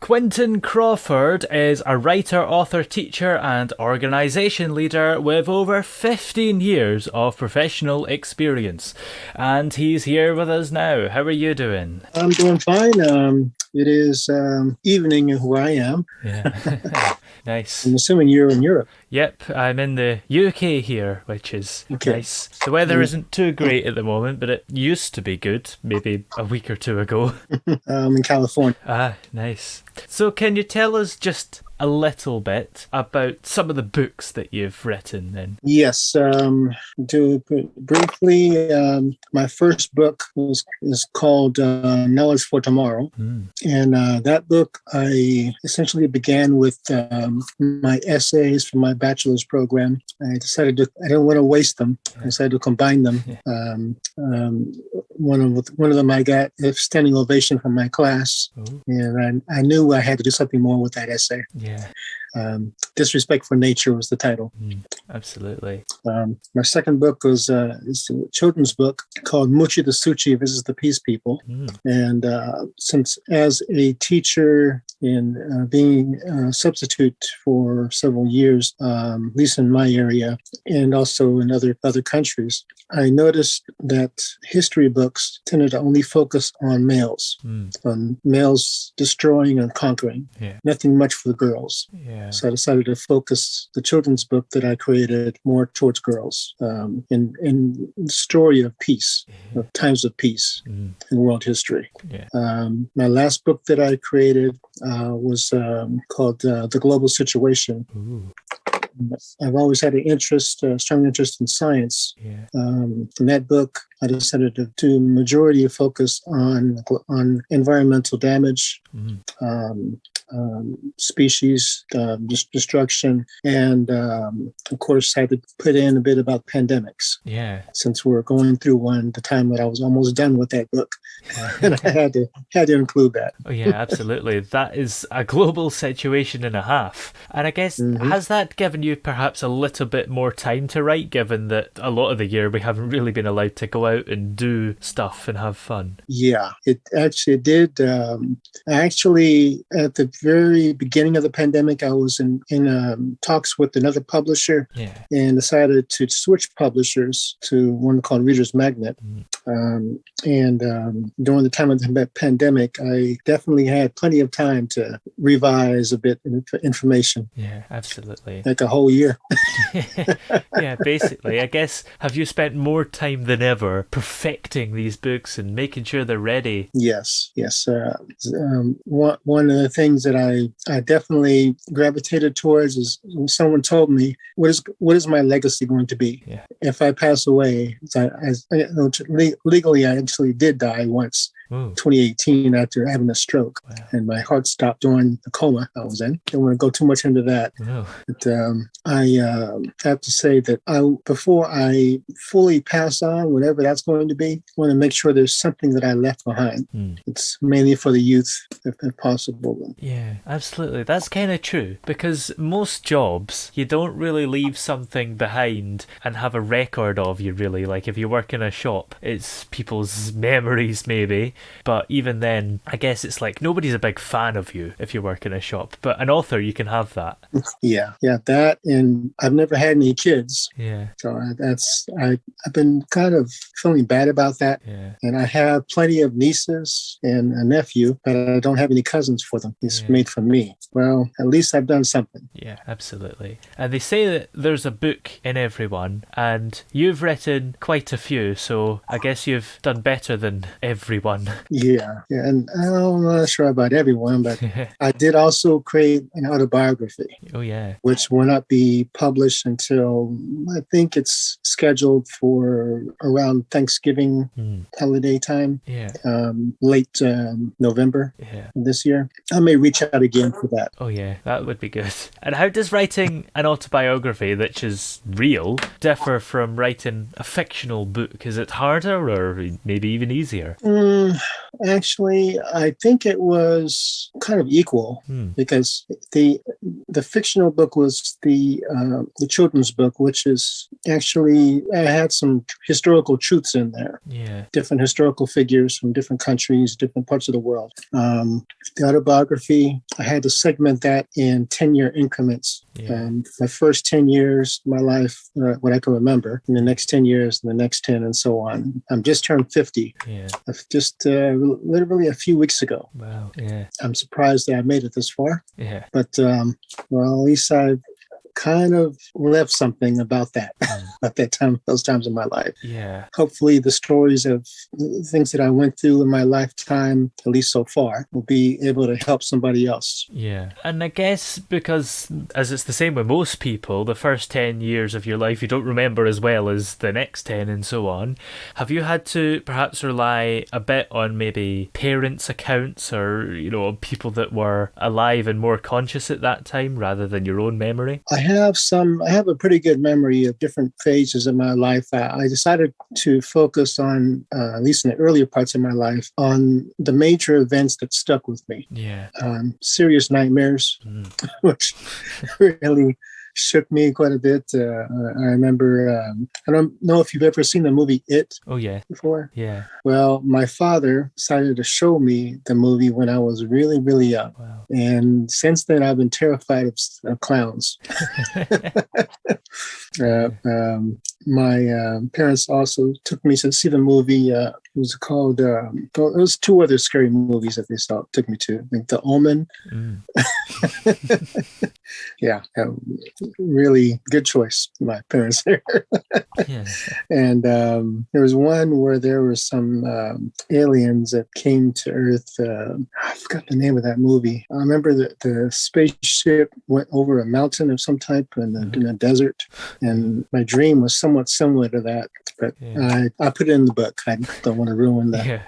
Quinton Crawford is a writer, author, teacher, and organisation leader with over 15 years of professional experience. And he's here with us now. How are you doing? I'm doing fine. It is evening where I am. Yeah. Nice. I'm assuming you're in Europe. Yep, I'm in the UK here, which is Okay. nice. The weather isn't too great at the moment, but it used to be good, maybe a week or two ago. I'm in California. Ah, nice. So can you tell us just a little bit about some of the books that you've written then? Yes. Briefly, my first book is called Knowledge for Tomorrow. And that book, I essentially began with my essays from my bachelor's program. I didn't want to waste them. I decided to combine them. One of them I got a standing ovation from my class. Ooh. And I knew I had to do something more with that essay. Yeah. Disrespect for Nature was the title. Absolutely. My second book is a children's book called Muchi the Suchi Visits the Peace People. And since as a teacher and being a substitute for several years, at least in my area and also in other countries, I noticed that history books tended to only focus on males, on males destroying and conquering. Yeah. Nothing much for the girls. Yeah. So I decided to focus the children's book that I created more towards girls in the story of peace, of times of peace in world history. Yeah. My last book that I created was called The Global Situation. Ooh. I've always had a strong interest in science. Yeah. In that book, I decided to do majority of focus on environmental damage, species destruction, and of course, I had to put in a bit about pandemics. Yeah. Since we're going through one, the time that I was almost done with that book, and I had to include that. Oh yeah, absolutely. That is a global situation and a half. And I guess has that given you perhaps a little bit more time to write, given that a lot of the year we haven't really been allowed to go out and do stuff and have fun? Yeah, it actually did. Actually, at the very beginning of the pandemic, I was in talks with another publisher and decided to switch publishers to one called Reader's Magnet. During the time of the pandemic, I definitely had plenty of time to revise a bit information. Yeah, absolutely. Like a whole year. Yeah, basically. I guess, have you spent more time than ever perfecting these books and making sure they're ready? Yes. One of the things that I definitely gravitated towards is when someone told me, what is my legacy going to be? Yeah. If I pass away? Legally, I actually did die once. 2018 after having a stroke. Wow. And my heart stopped during the coma I was in. I don't want to go too much into that. No. But I have to say that before I fully pass on, whatever that's going to be, I want to make sure there's something that I left behind. It's mainly for the youth, if possible. Yeah, absolutely. That's kind of true, because most jobs, you don't really leave something behind and have a record of you, really. Like if you work in a shop, it's people's memories maybe. But even then, I guess it's like nobody's a big fan of you if you work in a shop. But an author, you can have that. Yeah, that. And I've never had any kids. Yeah. So I've been kind of feeling bad about that. Yeah. And I have plenty of nieces and a nephew, but I don't have any cousins for them. It's made for me. Well, at least I've done something. Yeah, absolutely. And they say that there's a book in everyone, and you've written quite a few, so I guess you've done better than everyone. Yeah, and I'm not sure about everyone, but I did also create an autobiography. Oh, yeah. Which will not be published until, I think it's scheduled for around Thanksgiving holiday time. Yeah. Late November this year. I may reach out again for that. Oh, yeah, that would be good. And how does writing an autobiography, which is real, differ from writing a fictional book? Is it harder or maybe even easier? Actually, I think it was kind of equal because the the fictional book was the children's book, which is actually I had some historical truths in there. Yeah. Different historical figures from different countries, different parts of the world. The autobiography, I had to segment that in 10-year increments. Yeah. My first 10 years of my life, what I can remember, in the next 10 years, and the next 10, and so on. I'm just turned 50. Yeah. Just literally a few weeks ago. Wow. Yeah. I'm surprised that I made it this far. Yeah. But, well, at least I've kind of left something about that at that time, those times in my life. Yeah. Hopefully the stories of the things that I went through in my lifetime, at least so far, will be able to help somebody else. Yeah. And I guess because, as it's the same with most people, the first 10 years of your life you don't remember as well as the next 10 and so on. Have you had to perhaps rely a bit on maybe parents' accounts or, people that were alive and more conscious at that time rather than your own memory? I have a pretty good memory of different phases of my life. I decided to focus on, at least in the earlier parts of my life, on the major events that stuck with me. Yeah. Serious nightmares, which really shook me quite a bit. I remember, I don't know if you've ever seen the movie It. Oh, yeah. Before. Yeah. Well, my father decided to show me the movie when I was really, really young. Wow. And since then, I've been terrified of clowns. My parents also took me to see the movie. It was called, there was two other scary movies that they took me to. I think The Omen. Yeah, really good choice, my parents there. Yeah. And there was one where there were some aliens that came to Earth. I forgot the name of that movie. I remember that the spaceship went over a mountain of some type in a desert. And my dream was somewhat similar to that. But I put it in the book. I don't want to ruin that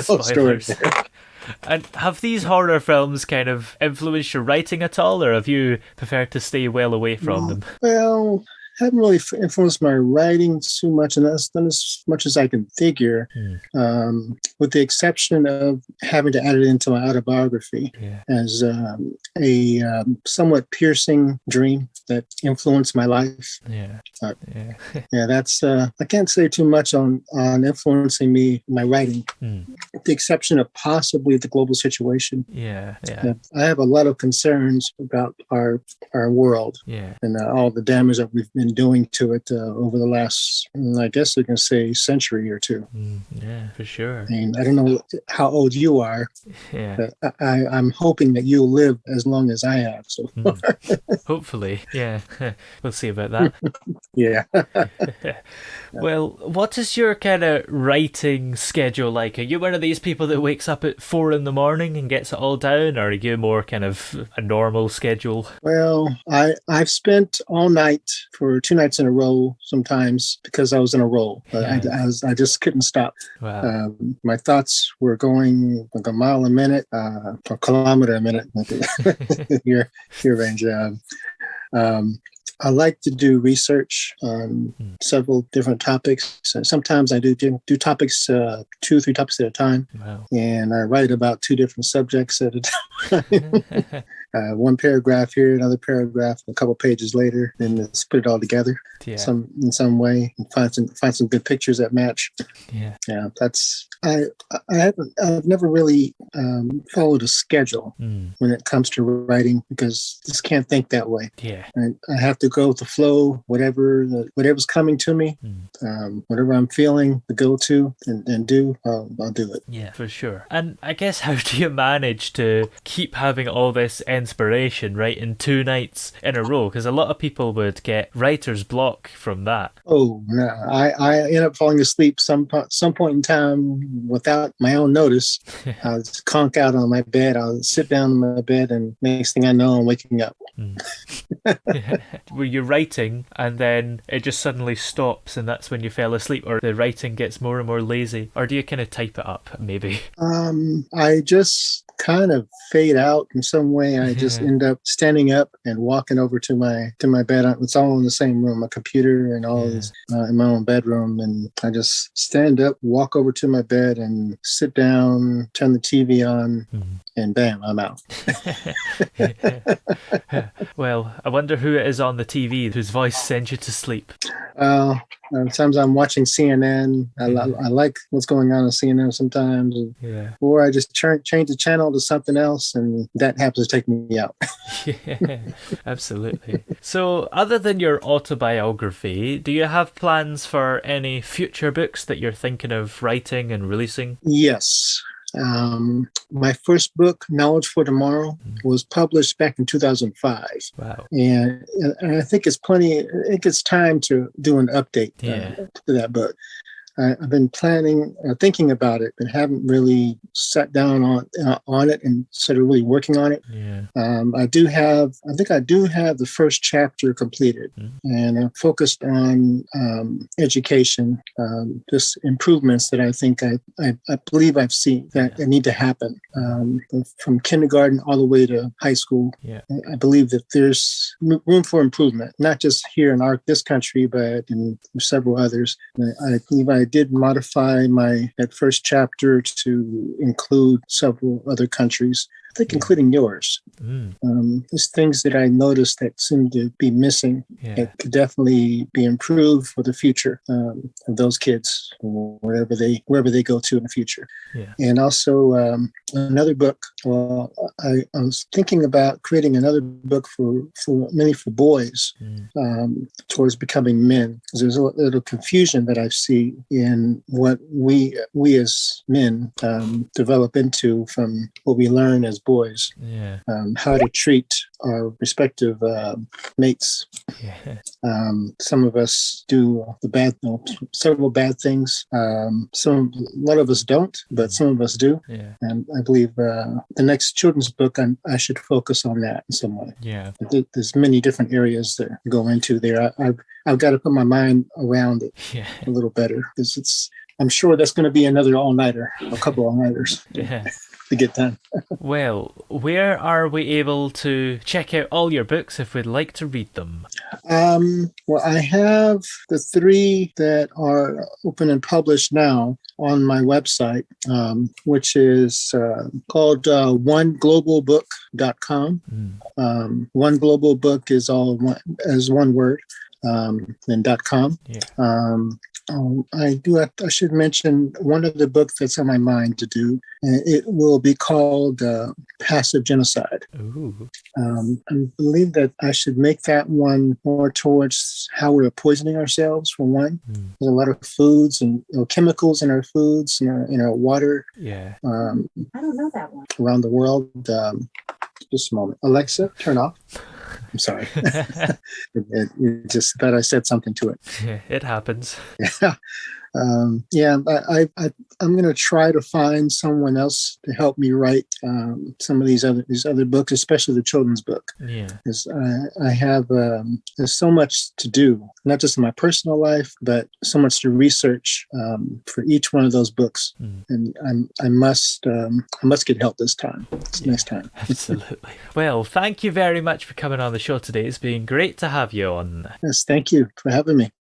whole story. And have these horror films kind of influenced your writing at all, or have you preferred to stay well away from them? Well, haven't really influenced my writing too much, and that's done as much as I can figure, with the exception of having to add it into my autobiography as a somewhat piercing dream that influenced my life. That's I can't say too much on influencing my writing, with the exception of possibly the global situation. I have a lot of concerns about our world and all the damage that we've been doing to it over the last, I guess we can say, century or two. Yeah, for sure. I mean, I don't know how old you are, but I'm hoping that you'll live as long as I have so far. Hopefully, yeah. We'll see about that. Yeah. Well, what is your kind of writing schedule like? Are you one of these people that wakes up at 4 a.m. and gets it all down, or are you more kind of a normal schedule? Well, I've spent all night for 2 nights in a row sometimes because I was in a roll. I just couldn't stop. Wow. My thoughts were going like a mile a minute, a kilometer a minute. your range. I like to do research on several different topics. Sometimes I do topics, 2 or 3 topics at a time. Wow. And I write about 2 different subjects at a time. One paragraph here, another paragraph, a couple pages later, and let's put it all together in some way and find some good pictures that match. That's I've never really followed a schedule when it comes to writing because I just can't think that way. I have to go with the flow, whatever's coming to me, whatever I'm feeling to go to and do, I'll do it. Yeah, for sure. And I guess how do you manage to keep having all this inspiration writing 2 nights in a row? Because a lot of people would get writer's block from that. Oh no, I end up falling asleep some point in time without my own notice. I'll just conk out on my bed. I'll sit down on my bed, and next thing I know, I'm waking up. Were you writing and then it just suddenly stops and that's when you fell asleep, or the writing gets more and more lazy, or do you kind of type it up maybe? I just kind of fade out in some way. I just end up standing up and walking over to my bed. It's all in the same room, a computer and all this in my own bedroom. And I just stand up, walk over to my bed and sit down, turn the TV on, and bam, I'm out. Well, I wonder who it is on the TV whose voice sends you to sleep. Sometimes I'm watching CNN. I like what's going on CNN sometimes. Or I just change the channel to something else, and that happens to take me out. Yeah, absolutely. So, other than your autobiography, do you have plans for any future books that you're thinking of writing and releasing? Yes. My first book, Knowledge for Tomorrow, was published back in 2005. Wow. And I think it's time to do an update to that book. I've been thinking about it, but haven't really sat down on it and started really working on it. Yeah. I do have the first chapter completed, and I'm focused on education, just improvements that I think I believe I've seen that need to happen from kindergarten all the way to high school. Yeah. I believe that there's room for improvement, not just here in this country, but in several others. I believe I did modify that first chapter to include several other countries, I think including yours. There's things that I noticed that seem to be missing that could definitely be improved for the future of those kids, wherever they go to in the future. Yeah. And also another book. Well, I was thinking about creating another book mainly for boys towards becoming men, because there's a little confusion that I see in what we as men develop into from what we learn as boys. How to treat our respective mates. Some of us do several bad things. A lot of us don't, but some of us do. And I believe the next children's book, I should focus on that in some way. There's many different areas that go into there. I've got to put my mind around it a little better, because I'm sure that's going to be another all-nighter, a couple all-nighters. To get done. Well, where are we able to check out all your books if we'd like to read them? Well, I have the 3 that are open and published now on my website, which is called oneglobalbook.com. One Global Book is all one word, and .com. I should mention one other book that's on my mind to do. It will be called Passive Genocide. I believe that I should make that one more towards how we're poisoning ourselves, for one. There's a lot of foods and chemicals in our foods, in our water. I don't know that one. Around the world. Just a moment. Alexa, turn off. I'm sorry. It just thought I said something to it. It happens. I'm going to try to find someone else to help me write some of these other books, especially the children's book. Because I have there's so much to do, not just in my personal life, but so much to research for each one of those books. And I must get help this time. Next time. Absolutely. Well, thank you very much for coming on the show today. It's been great to have you on. Yes, thank you for having me.